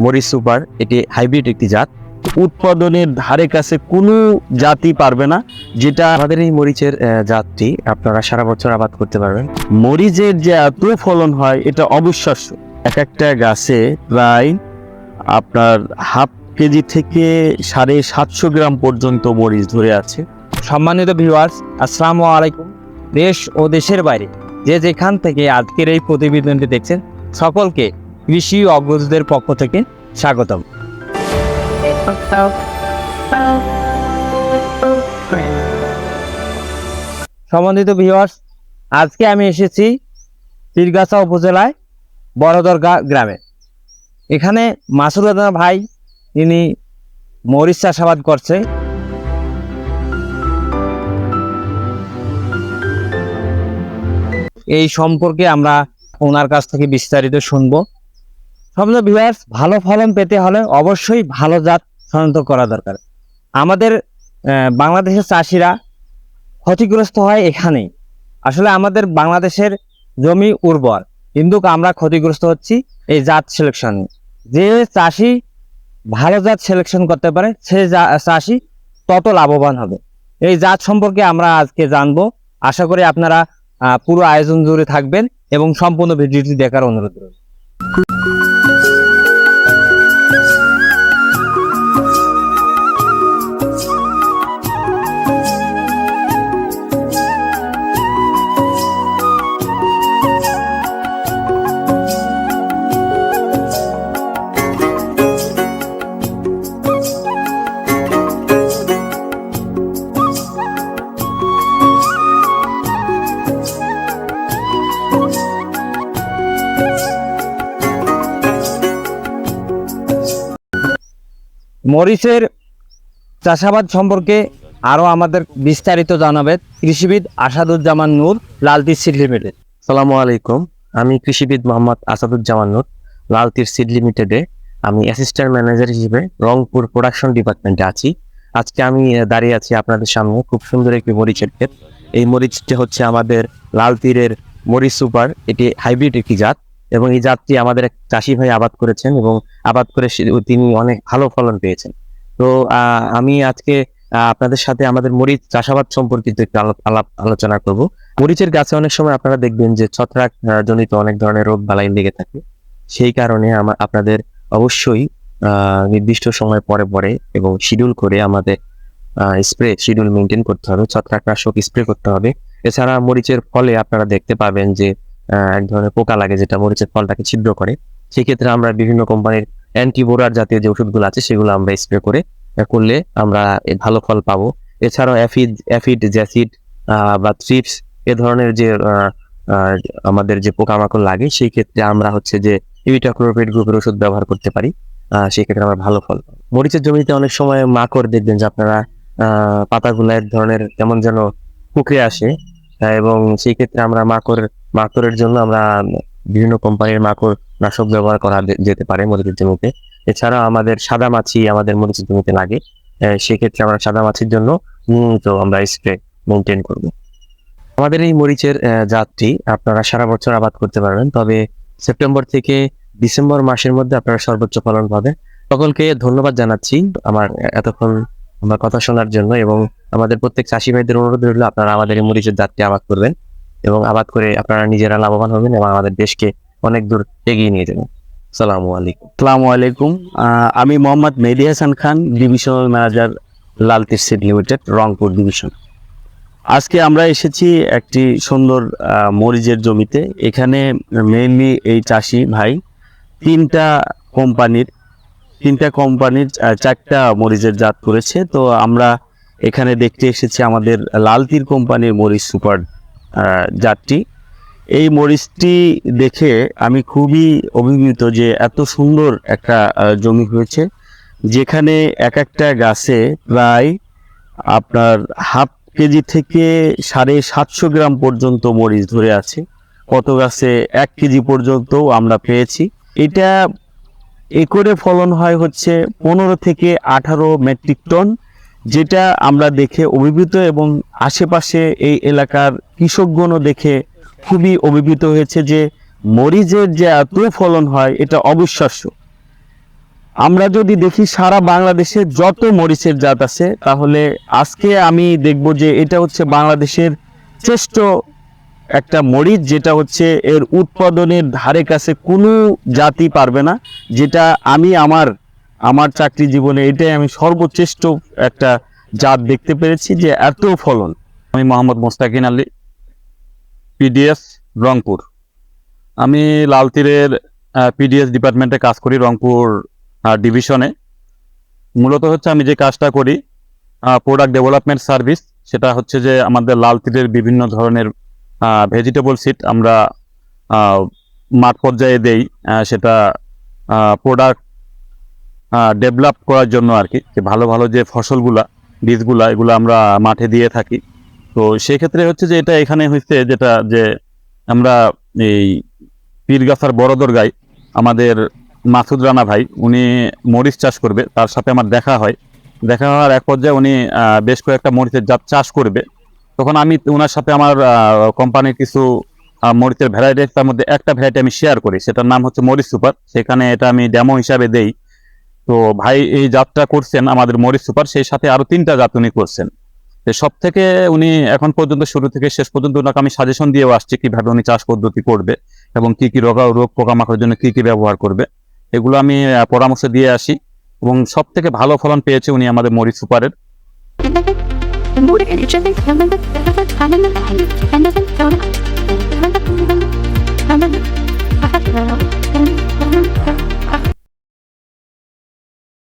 মরিচ সুপার, এটি হাইব্রিড একটি জাত। উৎপাদনের ধারে কাছে কোনো জাতি পারবে না, যেটা আমাদের এই মরিচের জাতটি আপনারা সারা বছর আবাদ করতে পারবেন। মরিচের যে এত ফলন হয় এটা অবিশ্বাস্য। এক একটা গাছে প্রায় আপনার হাফ কেজি থেকে 750 গ্রাম পর্যন্ত মরিচ ধরে আছে। সম্মানিত ভিউয়ার্স, আসসালামু আলাইকুম। দেশ ও দেশের বাইরে যে যেখান থেকে আজকের এই প্রতিবেদনটি দেখছেন, সকলকে কৃষি অগ্রজদের পক্ষ থেকে স্বাগতম। সম্মানিত ভিউয়ার্স, আজকে আমি এসেছি পীরগাছা উপজেলায় বড়দরগা গ্রামে। এখানে মাসুদ ভাই তিনি মরিচ চাষাবাদ করছে। এই সম্পর্কে আমরা ওনার কাছ থেকে বিস্তারিত শুনবো। সম্মানিত ভিউয়ার্স, ভালো ফলন পেতে হলে অবশ্যই ভালো জাত শনাক্ত করা দরকার। আমাদের বাংলাদেশের চাষিরা ক্ষতিগ্রস্ত হয় এখানেই। আসলে আমাদের বাংলাদেশের জমি উর্বর, কিন্তু আমরা ক্ষতিগ্রস্ত হচ্ছি এই জাত সিলেকশনে। যে চাষি ভালো জাত সিলেকশন করতে পারে সে চাষি তত লাভবান হবে। এই জাত সম্পর্কে আমরা আজকে জানবো। আশা করি আপনারা পুরো আয়োজন জুড়ে থাকবেন এবং সম্পূর্ণ ভিডিওটি দেখার অনুরোধ রইল। মরিচের চাষাবাদ সম্পর্কে আরো আমাদের বিস্তারিত জানাবে কৃষিবিদ আসাদুজ্জামান নূর, লালতির সিড লিমিটেড। আসসালামু আলাইকুম, আমি কৃষিবিদ মোহাম্মদ আসাদুজ্জামান নূর, লালতির সিড লিমিটেডে আমি অ্যাসিস্ট্যান্ট ম্যানেজার হিসেবে রংপুর প্রোডাকশন ডিপার্টমেন্টে আছি। আজকে আমি দাঁড়িয়ে আছি আপনাদের সামনে খুব সুন্দর একটি মরিচের ক্ষেত। এই মরিচটি হচ্ছে আমাদের লালতিরের মরিচ সুপার, এটি হাইব্রিড একটি জাত এবং এই জাতটি আমাদের এক চাষি ভাই আবাদ করেছেন এবং আবাদ করে তিনি অনেক ভালো ফলন পেয়েছেন। তো আমি আজকে আপনাদের সাথে আমাদের মরিচ চাষাবাদ সম্পর্কিত একটু আলোচনা করব। মরিচের গাছে অনেক সময় আপনারা দেখবেন যে ছত্রাক জনিত অনেক ধরনের রোগ বালাই লেগে থাকে। সেই কারণে আপনাদের অবশ্যই নির্দিষ্ট সময় পরে পরে এবং শিডিউল করে আমাদের স্প্রে শিডিউল মেনটেন করতে হবে, ছত্রাকনাশক স্প্রে করতে হবে। এছাড়া মরিচের ফলে আপনারা দেখতে পাবেন যে এক ধরনের পোকা লাগে যেটা মরিচের ফলটাকে ছিদ্র করে। সেক্ষেত্রে আমরা বিভিন্ন কোম্পানির অ্যান্টিবোরার জাতীয় যে ওষুধগুলো আছে সেগুলো আমরা স্প্রে করলে আমরা ভালো ফল পাবো। এছাড়াও অ্যাফিড জ্যাসিড বা থ্রিপস এ ধরনের যে আমাদের যে পোকামাকড় লাগে সেই ক্ষেত্রে আমরা হচ্ছে যে ইমিডাক্লোপিড গ্রুপের ওষুধ ব্যবহার করতে পারি। সেই ক্ষেত্রে আমরা ভালো ফল পাবো। মরিচের জমিতে অনেক সময় মাকড় দেখবেন যে আপনারা পাতাগুলো এক ধরনের কেমন যেন কুকড়ে আসে, এবং সেই ক্ষেত্রে আমরা মাকড়ের জন্য আমরা বিভিন্ন কোম্পানির মাকড় নাশক ব্যবহার করা যেতে পারে মরিচের জমিতে। এছাড়া আমাদের সাদা মাছি আমাদের মরিচের জমিতে লাগে, সেক্ষেত্রে আমরা সাদা মাছির জন্য নিয়মিত আমরা স্প্রে মেনটেন করব। আমাদের এই মরিচের জাতটি আপনারা সারা বছর আবাদ করতে পারবেন, তবে সেপ্টেম্বর থেকে ডিসেম্বর মাসের মধ্যে আপনারা সর্বোচ্চ ফলন পাবেন। সকলকে ধন্যবাদ জানাচ্ছি আমার এতক্ষণ আমার কথা শোনার জন্য, এবং আমাদের প্রত্যেক চাষি ভাইদের অনুরোধ রইল আপনারা আমাদের এই মরিচের জাতটি আবাদ করবেন এবং আবাদ করে আপনারা নিজেরা লাভবান হবেন এবং আমাদের দেশকে অনেক দূর এগিয়ে নিয়ে যাবেন। আসসালামু আলাইকুম। আমি মোহাম্মদ মেহেদী Hasan Khan, divisional manager, লালতির seed limited, Rangpur division. আজকে আমরা এসেছি একটি সুন্দর মরিচের জমিতে। এখানে মেইনলি এই চাষি ভাই তিনটা কোম্পানির 4টা মরিচের জাত করেছে। তো আমরা এখানে দেখতে এসেছি আমাদের লালতির কোম্পানির মরিচ সুপার জাতটি। এই মরিচটি দেখে আমি খুবই অভিভূত যে এত সুন্দর একটা জমি হয়েছে, যেখানে এক একটা গাছে প্রায় আপনার হাফ কেজি থেকে 750 গ্রাম পর্যন্ত মরিচ ধরে আছে। কত গাছে 1 কেজি পর্যন্ত আমরা পেয়েছি। এটা একরে ফলন হয় হচ্ছে 15 থেকে 18 মেট্রিক টন, যেটা আমরা দেখে অভিভূত এবং আশেপাশে এই এলাকার কৃষকগণও দেখে খুবই অভিভূত হয়েছে যে মরিচের যে এত ফলন হয় এটা অবিশ্বাস্য। আমরা যদি দেখি সারা বাংলাদেশে যত মরিচের জাত আছে, তাহলে আজকে আমি দেখব যে এটা হচ্ছে বাংলাদেশের শ্রেষ্ঠ একটা মরিচ, যেটা হচ্ছে এর উৎপাদনের ধারে কাছে কোনো জাতি পারবে না। যেটা আমি আমার চাকরি জীবনে এটাই আমি সর্বশ্রেষ্ঠ একটা জাত দেখতে পেরেছি, যে এত ফলন। আমি মোহাম্মদ মোস্তাকিন আলী, পিডিএস রংপুর। আমি লাল তীরের পিডিএস ডিপার্টমেন্টে কাজ করি, রংপুর ডিভিশনে। মূলত হচ্ছে আমি যে কাজটা করি প্রোডাক্ট ডেভেলপমেন্ট সার্ভিস, সেটা হচ্ছে যে আমাদের লাল তীরের বিভিন্ন ধরনের ভেজিটেবল সিড আমরা মাঠ পর্যায়ে দেই, সেটা প্রোডাক্ট ডেভেলপ করার জন্য আর কি, যে ভালো ভালো যে ফসলগুলা বীজগুলা এগুলো আমরা মাঠে দিয়ে থাকি। তো সেক্ষেত্রে হচ্ছে যে এটা এখানে হচ্ছে যেটা যে আমরা এই পীরগাছার বড়দরগায় আমাদের মাসুদ রানা ভাই, উনি মরিচ চাষ করবে, তার সাথে আমার দেখা হওয়ার এক পর্যায়ে উনি বেশ কয়েকটা মরিচের জাত চাষ করবে। তখন আমি ওনার সাথে আমার কোম্পানির কিছু মরিচের ভ্যারাইটি, তার মধ্যে একটা ভ্যারাইটি আমি শেয়ার করি, সেটার নাম হচ্ছে মরিচ সুপার। সেখানে এটা আমি ডেমো হিসাবে দেই। তো ভাই এই জাতটা করছেন আমাদের মরিচ সুপার, সেই সাথে আরো 3টা জাত উনি করছেন। সব থেকে উনি এখন পর্যন্ত শুরু থেকে শেষ পর্যন্ত ওনাকে আমি সাজেশন দিয়েও আসছি কিভাবে উনি চাষ পদ্ধতি করবে এবং কি কি রোগ পোকামাকড়ের জন্য কি কি ব্যবহার করবে, এগুলো আমি পরামর্শ দিয়ে আসি। এবং সব থেকে ভালো ফলন পেয়েছে উনি আমাদের মরিচ সুপারের। Thank you.